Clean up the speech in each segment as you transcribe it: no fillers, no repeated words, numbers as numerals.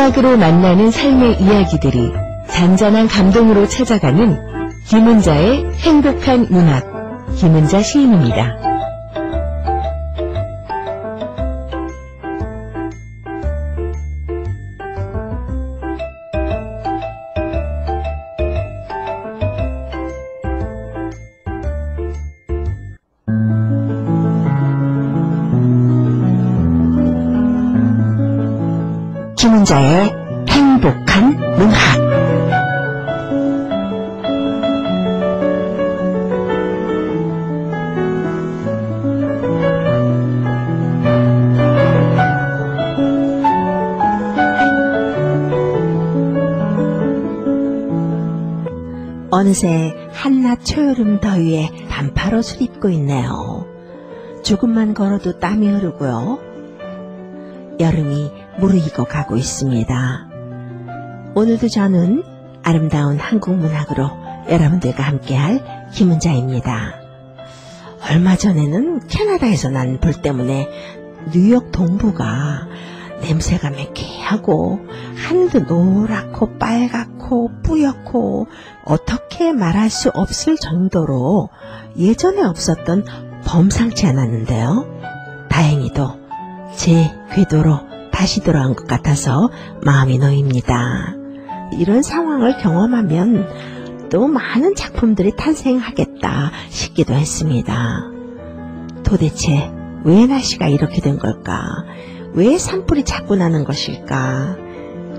문학으로 만나는 삶의 이야기들이 잔잔한 감동으로 찾아가는 김은자의 행복한 문학, 김은자 시인입니다. 김은자의 행복한 문학. 어느새 한낮 초여름 더위에 반팔옷을 입고 있네요. 조금만 걸어도 땀이 흐르고요. 여름이 무르익어 가고 있습니다. 오늘도 저는 아름다운 한국 문학으로 여러분들과 함께할 김은자입니다. 얼마 전에는 캐나다에서 난 불 때문에 뉴욕 동부가 냄새가 매캐하고 하늘도 노랗고 빨갛고 뿌옇고 어떻게 말할 수 없을 정도로 예전에 없었던 범상치 않았는데요. 다행히도 제 궤도로 다시 돌아온 것 같아서 마음이 놓입니다. 이런 상황을 경험하면 또 많은 작품들이 탄생하겠다 싶기도 했습니다. 도대체 왜 날씨가 이렇게 된 걸까? 왜 산불이 자꾸 나는 것일까?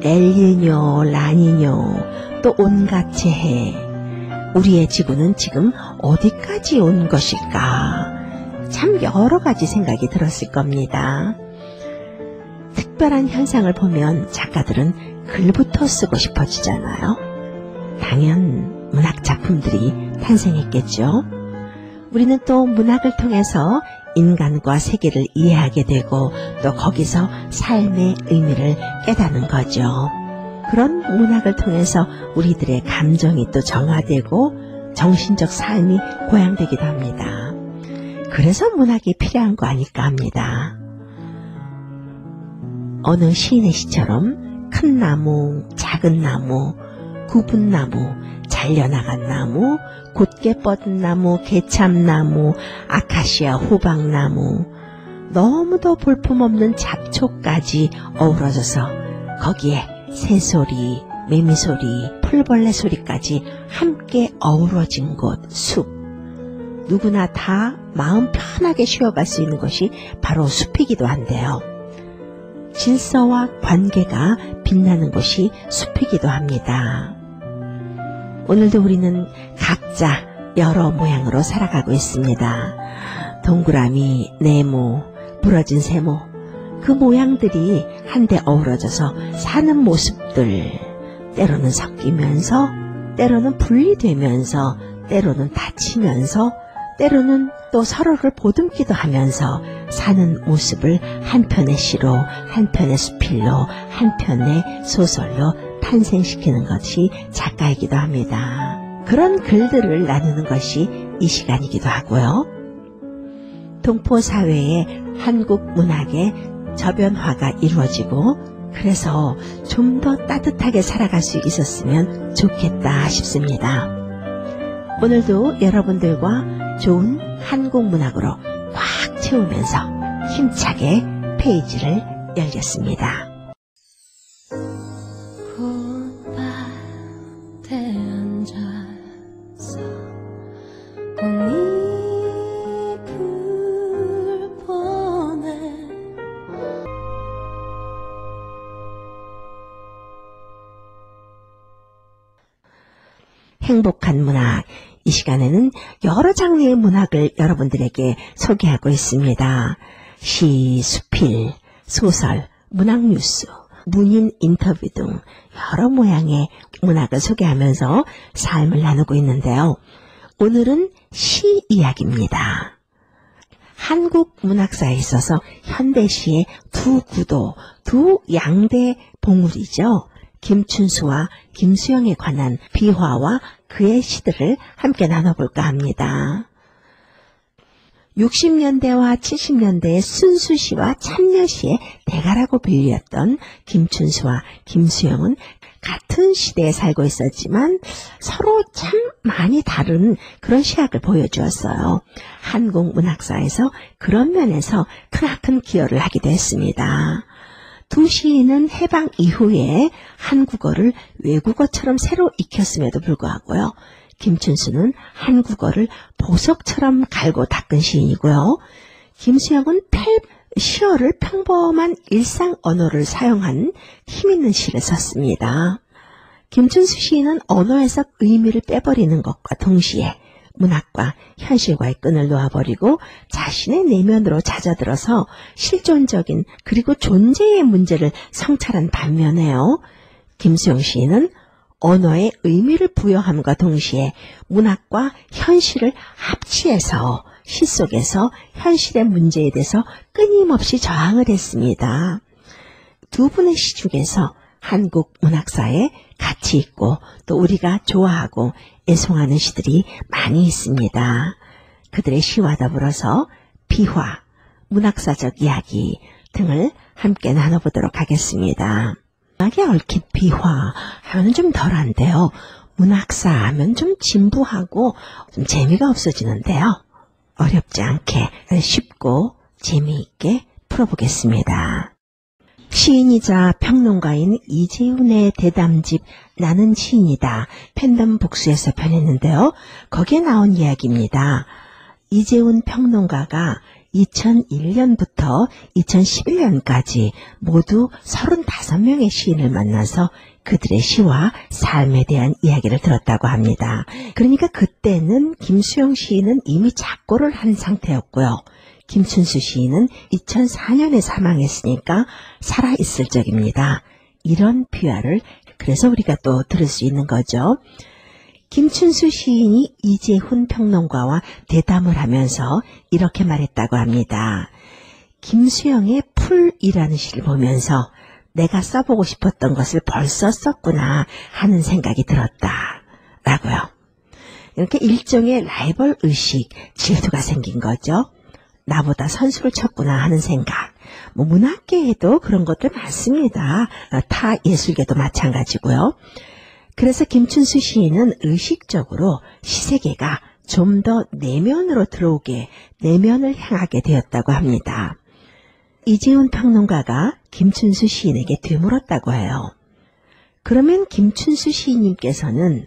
엘니뇨, 라니뇨, 또 온갖 재해. 우리의 지구는 지금 어디까지 온 것일까? 참 여러 가지 생각이 들었을 겁니다. 특별한 현상을 보면 작가들은 글부터 쓰고 싶어지잖아요. 당연 문학 작품들이 탄생했겠죠. 우리는 또 문학을 통해서 인간과 세계를 이해하게 되고 또 거기서 삶의 의미를 깨닫는 거죠. 그런 문학을 통해서 우리들의 감정이 또 정화되고 정신적 삶이 고양되기도 합니다. 그래서 문학이 필요한 거 아닐까 합니다. 어느 시인의 시처럼 큰 나무, 작은 나무, 굽은 나무, 잘려나간 나무, 곧게 뻗은 나무, 개참나무, 아카시아 호박나무, 너무도 볼품없는 잡초까지 어우러져서 거기에 새소리, 매미소리, 풀벌레 소리까지 함께 어우러진 곳, 숲. 누구나 다 마음 편하게 쉬어갈 수 있는 것이 바로 숲이기도 한데요. 질서와 관계가 빛나는 곳이 숲이기도 합니다. 오늘도 우리는 각자 여러 모양으로 살아가고 있습니다. 동그라미, 네모, 부러진 세모, 그 모양들이 한데 어우러져서 사는 모습들, 때로는 섞이면서, 때로는 분리되면서, 때로는 다치면서, 때로는 또 서로를 보듬기도 하면서 사는 모습을 한 편의 시로, 한 편의 수필로, 한 편의 소설로 탄생시키는 것이 작가이기도 합니다. 그런 글들을 나누는 것이 이 시간이기도 하고요. 동포사회의 한국 문학의 저변화가 이루어지고 그래서 좀 더 따뜻하게 살아갈 수 있었으면 좋겠다 싶습니다. 오늘도 여러분들과 좋은 한국 문학으로 꽉 채우면서 힘차게 페이지를 열겠습니다. 꽃밭에 앉아서 꽃잎을 보네. 행복한 문학. 이 시간에는 여러 장르의 문학을 여러분들에게 소개하고 있습니다. 시, 수필, 소설, 문학 뉴스, 문인 인터뷰 등 여러 모양의 문학을 소개하면서 삶을 나누고 있는데요. 오늘은 시 이야기입니다. 한국 문학사에 있어서 현대시의 두 구도, 두 양대 봉우리죠. 김춘수와 김수영에 관한 비화와 그의 시들을 함께 나눠볼까 합니다. 60년대와 70년대의 순수시와 참여시의 대가라고 불렸던 김춘수와 김수영은 같은 시대에 살고 있었지만 서로 참 많이 다른 그런 시학을 보여주었어요. 한국 문학사에서 그런 면에서 크나큰 기여를 하기도 했습니다. 두 시인은 해방 이후에 한국어를 외국어처럼 새로 익혔음에도 불구하고요. 김춘수는 한국어를 보석처럼 갈고 닦은 시인이고요. 김수영은 시어를 평범한 일상 언어를 사용한 힘있는 시를 썼습니다. 김춘수 시인은 언어에서 의미를 빼버리는 것과 동시에 문학과 현실과의 끈을 놓아버리고 자신의 내면으로 잦아들어서 실존적인 그리고 존재의 문제를 성찰한 반면에요. 김수영 시인은 언어의 의미를 부여함과 동시에 문학과 현실을 합치해서 시 속에서 현실의 문제에 대해서 끊임없이 저항을 했습니다. 두 분의 시 중에서 한국 문학사에 가치 있고 또 우리가 좋아하고 애송하는 시들이 많이 있습니다. 그들의 시와 더불어서 비화, 문학사적 이야기 등을 함께 나눠보도록 하겠습니다. 문학에 얽힌 비화 하면 좀 덜한데요. 문학사 하면 좀 진부하고 좀 재미가 없어지는데요. 어렵지 않게 쉽고 재미있게 풀어보겠습니다. 시인이자 평론가인 이재훈의 대담집 나는 시인이다 팬덤 복수에서 펴냈는데요. 거기에 나온 이야기입니다. 이재훈 평론가가 2001년부터 2011년까지 모두 35명의 시인을 만나서 그들의 시와 삶에 대한 이야기를 들었다고 합니다. 그러니까 그때는 김수영 시인은 이미 작고를 한 상태였고요. 김춘수 시인은 2004년에 사망했으니까 살아있을 적입니다. 이런 비화를 그래서 우리가 또 들을 수 있는 거죠. 김춘수 시인이 이재훈 평론가와 대담을 하면서 이렇게 말했다고 합니다. 김수영의 풀이라는 시를 보면서 내가 써보고 싶었던 것을 벌써 썼구나 하는 생각이 들었다. 라고요. 이렇게 일종의 라이벌 의식, 질투가 생긴 거죠. 나보다 선수를 쳤구나 하는 생각. 문학계에도 그런 것들 많습니다. 타 예술계도 마찬가지고요. 그래서 김춘수 시인은 의식적으로 시세계가 좀 더 내면으로 들어오게, 내면을 향하게 되었다고 합니다. 이재훈 평론가가 김춘수 시인에게 되물었다고 해요. 그러면 김춘수 시인님께서는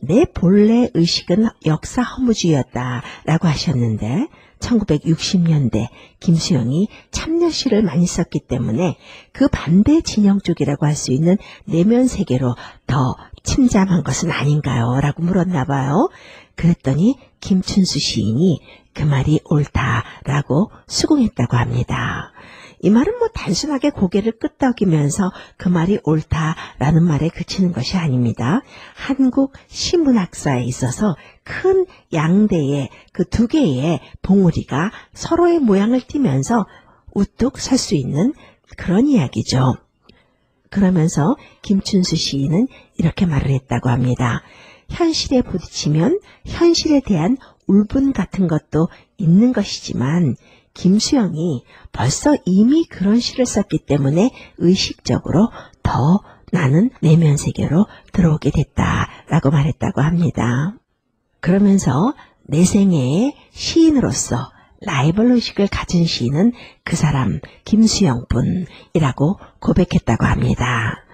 내 본래 의식은 역사 허무주의였다라고 하셨는데 1960년대 김수영이 참여시를 많이 썼기 때문에 그 반대 진영 쪽이라고 할 수 있는 내면 세계로 더 침잠한 것은 아닌가요? 라고 물었나 봐요. 그랬더니 김춘수 시인이 그 말이 옳다라고 수긍했다고 합니다. 이 말은 단순하게 고개를 끄덕이면서 그 말이 옳다라는 말에 그치는 것이 아닙니다. 한국 시문학사에 있어서 큰 양대의 그 두 개의 봉우리가 서로의 모양을 띠면서 우뚝 설 수 있는 그런 이야기죠. 그러면서 김춘수 시인은 이렇게 말을 했다고 합니다. 현실에 부딪히면 현실에 대한 울분 같은 것도 있는 것이지만 김수영이 벌써 이미 그런 시를 썼기 때문에 의식적으로 더 나는 내면 세계로 들어오게 됐다라고 말했다고 합니다. 그러면서 내 생애의 시인으로서 라이벌 의식을 가진 시인은 그 사람 김수영뿐이라고 고백했다고 합니다.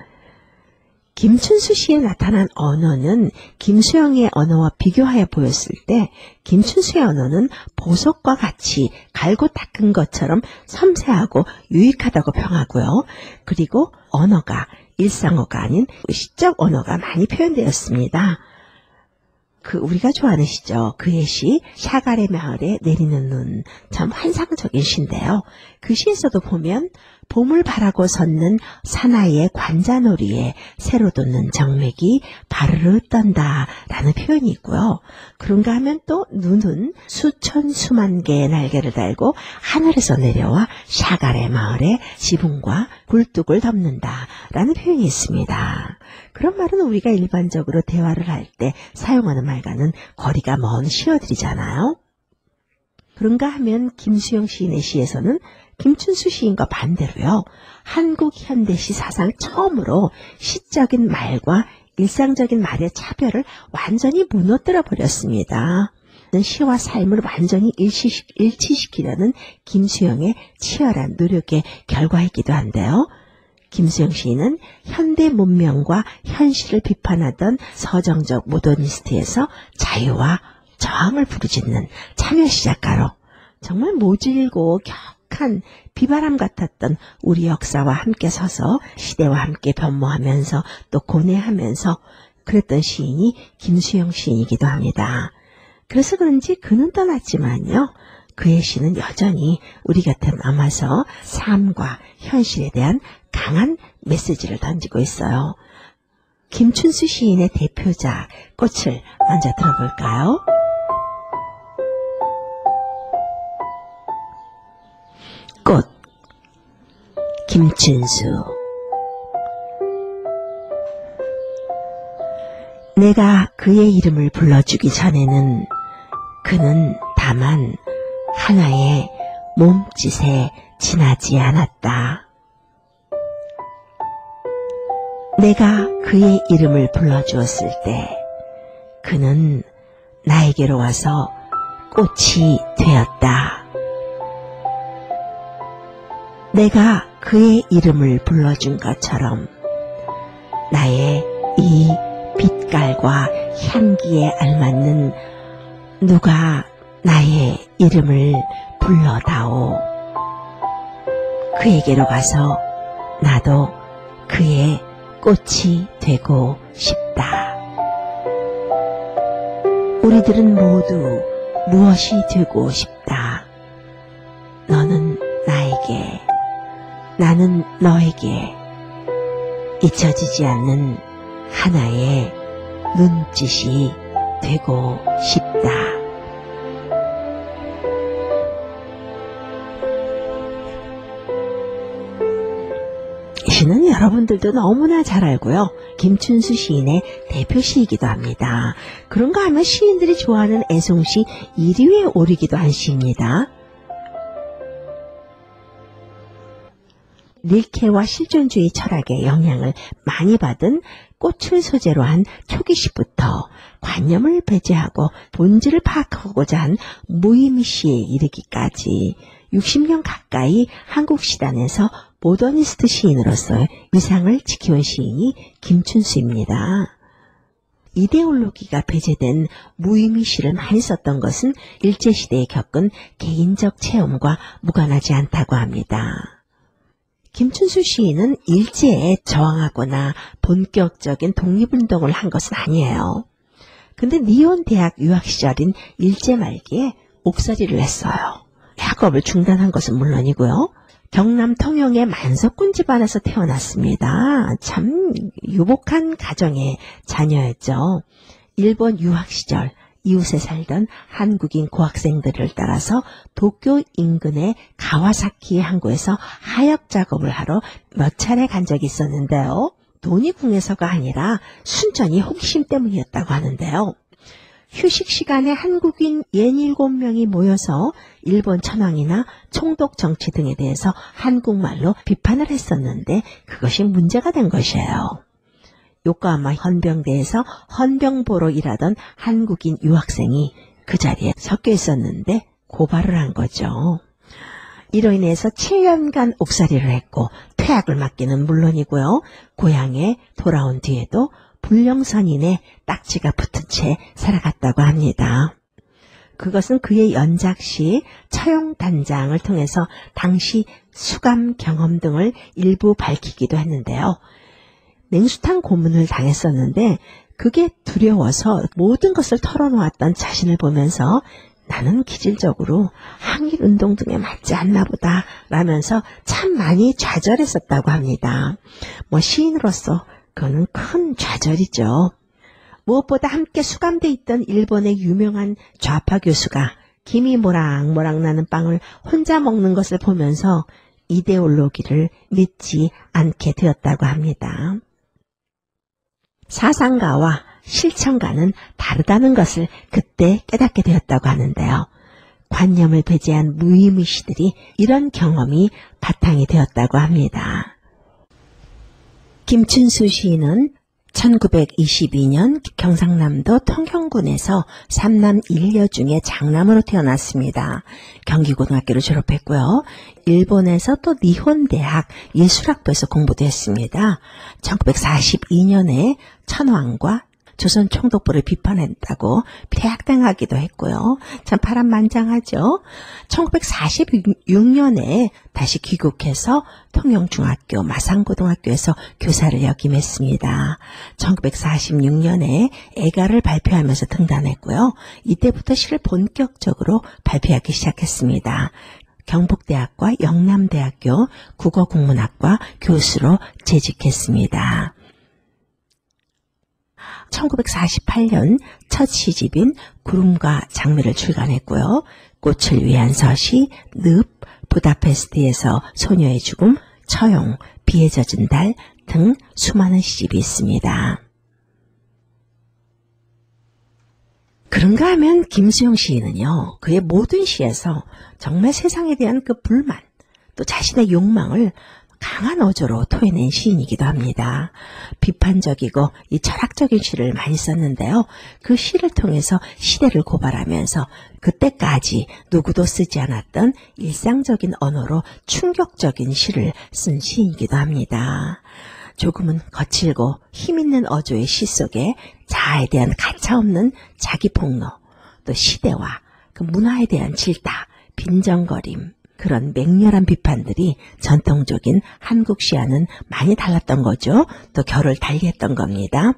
김춘수 시에 나타난 언어는 김수영의 언어와 비교하여 보였을 때 김춘수의 언어는 보석과 같이 갈고 닦은 것처럼 섬세하고 유익하다고 평하고요. 그리고 언어가 일상어가 아닌 시적 언어가 많이 표현되었습니다. 우리가 좋아하는 시죠. 그의 시 샤갈의 마을에 내리는 눈, 참 환상적인 시인데요. 그 시에서도 보면 봄을 바라고 섰는 사나이의 관자놀이에 새로 돋는 정맥이 바르르 떤다라는 표현이 있고요. 그런가 하면 또 눈은 수천 수만 개의 날개를 달고 하늘에서 내려와 샤갈의 마을에 지붕과 굴뚝을 덮는다라는 표현이 있습니다. 그런 말은 우리가 일반적으로 대화를 할 때 사용하는 말과는 거리가 먼 시어들이잖아요. 그런가 하면 김수영 시인의 시에서는 김춘수 시인과 반대로요. 한국 현대시 사상 처음으로 시적인 말과 일상적인 말의 차별을 완전히 무너뜨려 버렸습니다. 시와 삶을 완전히 일치시키려는 김수영의 치열한 노력의 결과이기도 한데요. 김수영 시인은 현대 문명과 현실을 비판하던 서정적 모더니스트에서 자유와 저항을 부르짖는 참여시 작가로 정말 모질고 격한 비바람 같았던 우리 역사와 함께 서서 시대와 함께 변모하면서 또 고뇌하면서 그랬던 시인이 김수영 시인이기도 합니다. 그래서 그런지 그는 떠났지만요. 그의 시는 여전히 우리 곁에 남아서 삶과 현실에 대한 강한 메시지를 던지고 있어요. 김춘수 시인의 대표작 꽃을 먼저 들어볼까요? 꽃, 김춘수. 내가 그의 이름을 불러주기 전에는 그는 다만 하나의 몸짓에 지나지 않았다. 내가 그의 이름을 불러주었을 때 그는 나에게로 와서 꽃이 되었다. 내가 그의 이름을 불러준 것처럼 나의 이 빛깔과 향기에 알맞는 누가 나의 이름을 불러다오. 그에게로 가서 나도 그의 꽃이 되고 싶다. 우리들은 모두 무엇이 되고 싶다. 너는 나에게, 나는 너에게 잊혀지지 않는 하나의 눈짓이 되고 싶다. 이 시는 여러분들도 너무나 잘 알고요. 김춘수 시인의 대표시이기도 합니다. 그런가 하면 시인들이 좋아하는 애송시 1위에 오르기도 한 시입니다. 릴케와 실존주의 철학의 영향을 많이 받은 꽃을 소재로 한 초기시부터 관념을 배제하고 본질을 파악하고자 한 무의미 시에 이르기까지 60년 가까이 한국 시단에서 모더니스트 시인으로서의 위상을 지켜온 시인이 김춘수입니다. 이데올로기가 배제된 무의미 시를 많이 썼던 것은 일제시대에 겪은 개인적 체험과 무관하지 않다고 합니다. 김춘수 시인은 일제에 저항하거나 본격적인 독립운동을 한 것은 아니에요. 근데 니온 대학 유학 시절인 일제 말기에 옥살이를 했어요. 학업을 중단한 것은 물론이고요. 경남 통영의 만석군 집안에서 태어났습니다. 참 유복한 가정의 자녀였죠. 일본 유학 시절 이웃에 살던 한국인 고학생들을 따라서 도쿄 인근의 가와사키 항구에서 하역 작업을 하러 몇 차례 간 적이 있었는데요. 돈이 궁해서가 아니라 순전히 호기심 때문이었다고 하는데요. 휴식 시간에 한국인 67명이 모여서 일본 천황이나 총독 정치 등에 대해서 한국말로 비판을 했었는데 그것이 문제가 된 것이에요. 요코하마 헌병대에서 헌병보로 일하던 한국인 유학생이 그 자리에 섞여 있었는데 고발을 한 거죠. 이로 인해서 7년간 옥살이를 했고 퇴학을 맞기는 물론이고요. 고향에 돌아온 뒤에도 불령선인의 딱지가 붙은 채 살아갔다고 합니다. 그것은 그의 연작시 처용단장을 통해서 당시 수감 경험 등을 일부 밝히기도 했는데요. 냉수탄 고문을 당했었는데 그게 두려워서 모든 것을 털어놓았던 자신을 보면서 나는 기질적으로 항일운동 등에 맞지 않나 보다 라면서 참 많이 좌절했었다고 합니다. 시인으로서 그거는 큰 좌절이죠. 무엇보다 함께 수감돼 있던 일본의 유명한 좌파 교수가 김이 모락모락 나는 빵을 혼자 먹는 것을 보면서 이데올로기를 믿지 않게 되었다고 합니다. 사상가와 실천가는 다르다는 것을 그때 깨닫게 되었다고 하는데요. 관념을 배제한 무의미시들이 이런 경험이 바탕이 되었다고 합니다. 김춘수 시인은 1922년 경상남도 통영군에서 삼남 1녀 중에 장남으로 태어났습니다. 경기고등학교를 졸업했고요. 일본에서 또 니혼대학 예술학부에서 공부도 했습니다. 1942년에 천황과 조선 총독부를 비판했다고 퇴학당하기도 했고요. 참 파란만장하죠. 1946년에 다시 귀국해서 통영중학교 마산고등학교에서 교사를 역임했습니다. 1946년에 애가를 발표하면서 등단했고요. 이때부터 시를 본격적으로 발표하기 시작했습니다. 경북대학과 영남대학교 국어국문학과 교수로 재직했습니다. 1948년 첫 시집인 구름과 장미를 출간했고요. 꽃을 위한 서시, 늪, 부다페스트에서 소녀의 죽음, 처용, 비에 젖은 달 등 수많은 시집이 있습니다. 그런가 하면 김수영 시인은요, 그의 모든 시에서 정말 세상에 대한 그 불만, 또 자신의 욕망을 강한 어조로 토해낸 시인이기도 합니다. 비판적이고 이 철학적인 시를 많이 썼는데요. 그 시를 통해서 시대를 고발하면서 그때까지 누구도 쓰지 않았던 일상적인 언어로 충격적인 시를 쓴 시인이기도 합니다. 조금은 거칠고 힘있는 어조의 시 속에 자아에 대한 가차없는 자기 폭로, 또 시대와 그 문화에 대한 질타, 빈정거림, 그런 맹렬한 비판들이 전통적인 한국 시와는 많이 달랐던 거죠. 또 결을 달리했던 겁니다.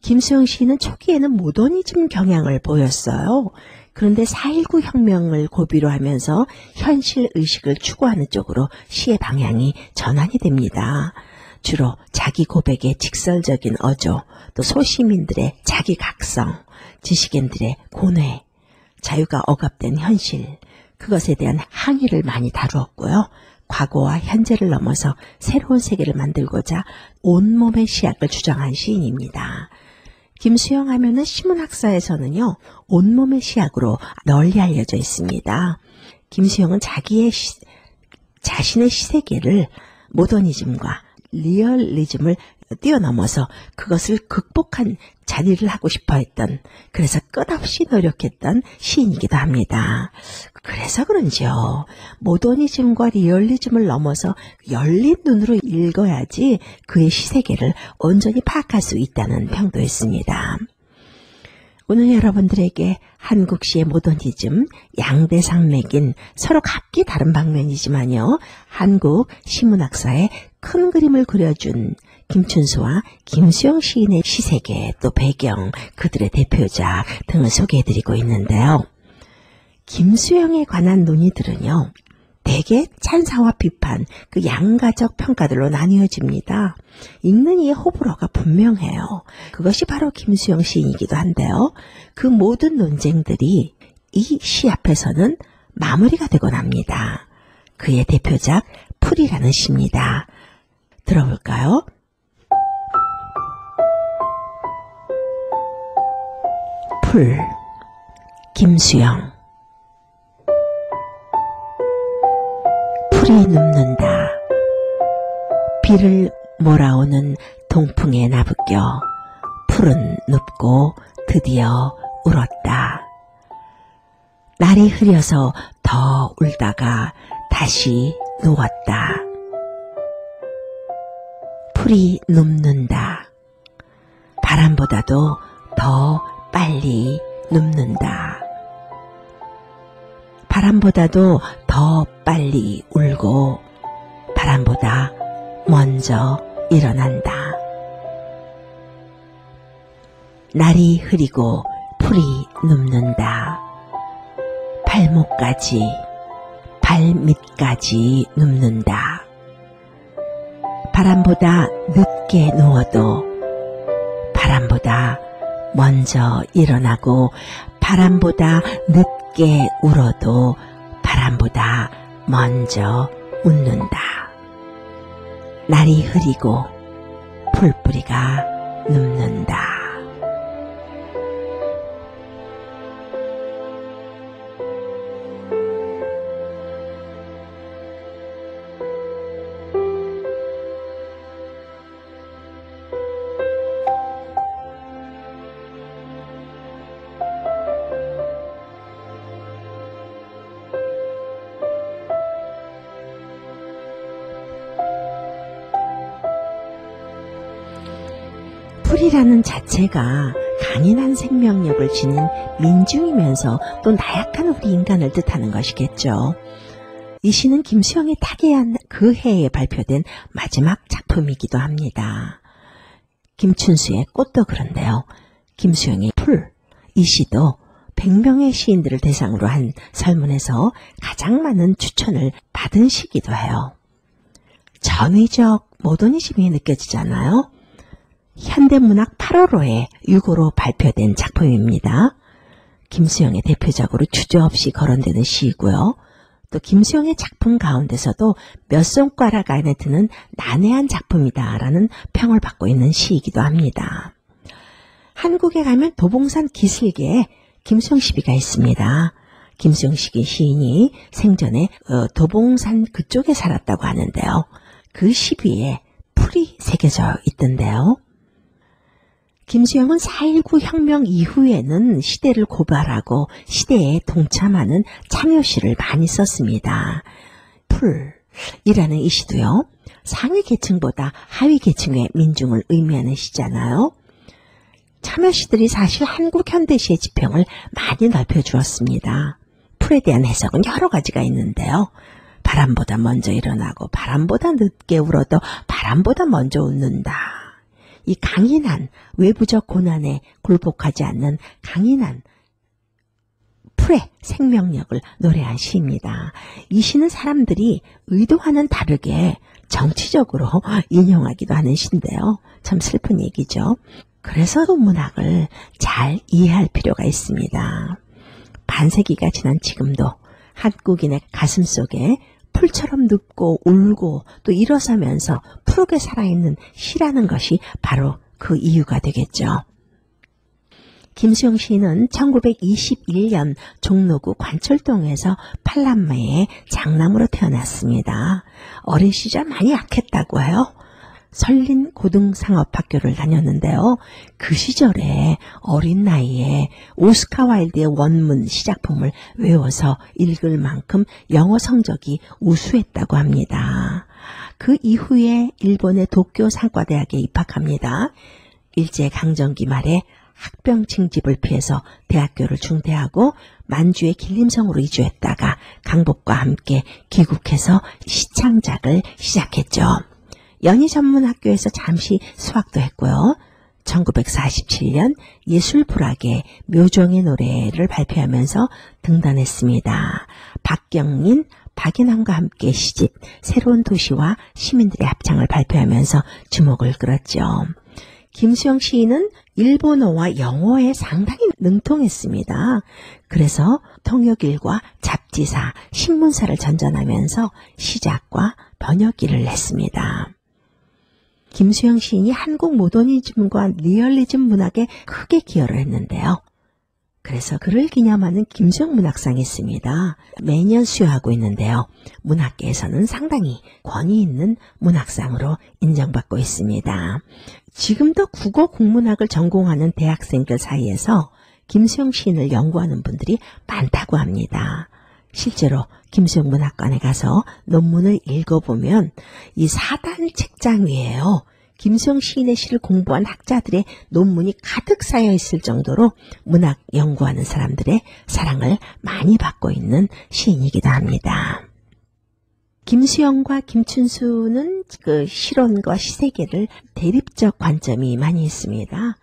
김수영 시인은 초기에는 모더니즘 경향을 보였어요. 그런데 4.19 혁명을 고비로 하면서 현실 의식을 추구하는 쪽으로 시의 방향이 전환이 됩니다. 주로 자기 고백의 직설적인 어조, 또 소시민들의 자기각성, 지식인들의 고뇌, 자유가 억압된 현실, 그것에 대한 항의를 많이 다루었고요. 과거와 현재를 넘어서 새로운 세계를 만들고자 온몸의 시학을 주장한 시인입니다. 김수영 하면은 신문학사에서는요, 온몸의 시학으로 널리 알려져 있습니다. 김수영은 자신의 시세계를 모더니즘과 리얼리즘을 뛰어넘어서 그것을 극복한 자리를 하고 싶어 했던, 그래서 끝없이 노력했던 시인이기도 합니다. 그래서 그런지요, 모더니즘과 리얼리즘을 넘어서 열린 눈으로 읽어야지 그의 시세계를 온전히 파악할 수 있다는 평도 있습니다. 오늘 여러분들에게 한국시의 모더니즘, 양대산맥인 서로 각기 다른 방면이지만요, 한국 시문학사의 큰 그림을 그려준 김춘수와 김수영 시인의 시세계, 또 배경, 그들의 대표작 등을 소개해드리고 있는데요. 김수영에 관한 논의들은요, 대개 찬사와 비판, 그 양가적 평가들로 나뉘어집니다. 읽는 이의 호불호가 분명해요. 그것이 바로 김수영 시인이기도 한데요. 그 모든 논쟁들이 이 시 앞에서는 마무리가 되곤 합니다. 그의 대표작 풀이라는 시입니다. 들어볼까요? 풀, 김수영. 풀이 눕는다. 비를 몰아오는 동풍에 나부껴 풀은 눕고 드디어 울었다. 날이 흐려서 더 울다가 다시 누웠다. 풀이 눕는다. 바람보다도 더 빨리 눕는다. 바람보다도 더 빨리 울고 바람보다 먼저 일어난다. 날이 흐리고 풀이 눕는다. 발목까지, 발밑까지 눕는다. 바람보다 늦게 누워도 바람보다 먼저 일어나고 바람보다 늦게 울어도 바람보다 먼저 웃는다. 날이 흐리고 풀뿌리가 눕는다. 풀이라는 자체가 강인한 생명력을 지닌 민중이면서 또 나약한 우리 인간을 뜻하는 것이겠죠. 이 시는 김수영이 타계한 그 해에 발표된 마지막 작품이기도 합니다. 김춘수의 꽃도 그런데요. 김수영의 풀, 이 시도 100명의 시인들을 대상으로 한 설문에서 가장 많은 추천을 받은 시기도 해요. 전위적 모더니즘이 느껴지잖아요. 현대문학 8호로의 6호로 발표된 작품입니다. 김수영의 대표적으로 주저없이 거론되는 시이고요. 또 김수영의 작품 가운데서도 몇 손가락 안에 드는 난해한 작품이다라는 평을 받고 있는 시이기도 합니다. 한국에 가면 도봉산 기슭에 김수영 시비가 있습니다. 김수영 시인이 생전에 도봉산 그쪽에 살았다고 하는데요. 그 시비에 풀이 새겨져 있던데요. 김수영은 4.19 혁명 이후에는 시대를 고발하고 시대에 동참하는 참여시를 많이 썼습니다. 풀이라는 이 시도요. 상위 계층보다 하위 계층의 민중을 의미하는 시잖아요. 참여시들이 사실 한국 현대시의 지평을 많이 넓혀주었습니다. 풀에 대한 해석은 여러 가지가 있는데요. 바람보다 먼저 일어나고 바람보다 늦게 울어도 바람보다 먼저 웃는다. 이 강인한 외부적 고난에 굴복하지 않는 강인한 풀의 생명력을 노래한 시입니다. 이 시는 사람들이 의도와는 다르게 정치적으로 인용하기도 하는 시인데요. 참 슬픈 얘기죠. 그래서 문학을 잘 이해할 필요가 있습니다. 반세기가 지난 지금도 한국인의 가슴 속에 풀처럼 눕고 울고 또 일어서면서 푸르게 살아있는 시라는 것이 바로 그 이유가 되겠죠. 김수영 시인은 1921년 종로구 관철동에서 팔남매의 장남으로 태어났습니다. 어린 시절 많이 약했다고 해요. 설린 고등상업학교를 다녔는데요. 그 시절에 어린 나이에 오스카 와일드의 원문 시작품을 외워서 읽을 만큼 영어 성적이 우수했다고 합니다. 그 이후에 일본의 도쿄 상과대학에 입학합니다. 일제강점기 말에 학병 징집을 피해서 대학교를 중퇴하고 만주의 길림성으로 이주했다가 강복과 함께 귀국해서 시창작을 시작했죠. 연희전문학교에서 잠시 수학도 했고요. 1947년 예술불학의 묘종의 노래를 발표하면서 등단했습니다. 박경린, 박인환과 함께 시집 새로운 도시와 시민들의 합창을 발표하면서 주목을 끌었죠. 김수영 시인은 일본어와 영어에 상당히 능통했습니다. 그래서 통역일과 잡지사, 신문사를 전전하면서 시작과 번역 일을 했습니다. 김수영 시인이 한국 모더니즘과 리얼리즘 문학에 크게 기여를 했는데요. 그래서 그를 기념하는 김수영 문학상이 있습니다. 매년 수여하고 있는데요. 문학계에서는 상당히 권위 있는 문학상으로 인정받고 있습니다. 지금도 국어 국문학을 전공하는 대학생들 사이에서 김수영 시인을 연구하는 분들이 많다고 합니다. 실제로 김수영 문학관에 가서 논문을 읽어보면 이 4단 책장 위에요. 김수영 시인의 시를 공부한 학자들의 논문이 가득 쌓여 있을 정도로 문학 연구하는 사람들의 사랑을 많이 받고 있는 시인이기도 합니다. 김수영과 김춘수는 그 실론과 시세계를 대립적 관점이 많이 있습니다.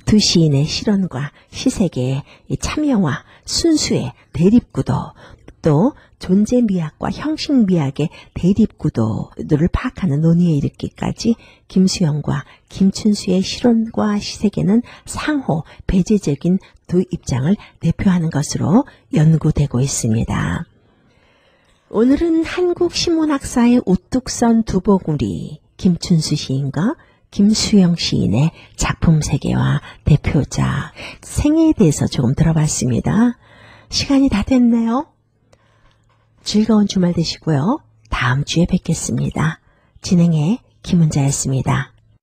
두 시인의 실론과 시세계의 참여와 순수의 대립구도, 또 존재미학과 형식미학의 대립구도들을 파악하는 논의에 이르기까지 김수영과 김춘수의 실론과 시세계는 상호 배제적인 두 입장을 대표하는 것으로 연구되고 있습니다. 오늘은 한국 신문학사의 우뚝 선 두 봉우리 김춘수 시인과 김수영 시인의 작품 세계와 대표작 생애에 대해서 조금 들어봤습니다. 시간이 다 됐네요. 즐거운 주말 되시고요. 다음 주에 뵙겠습니다. 진행의 김은자였습니다.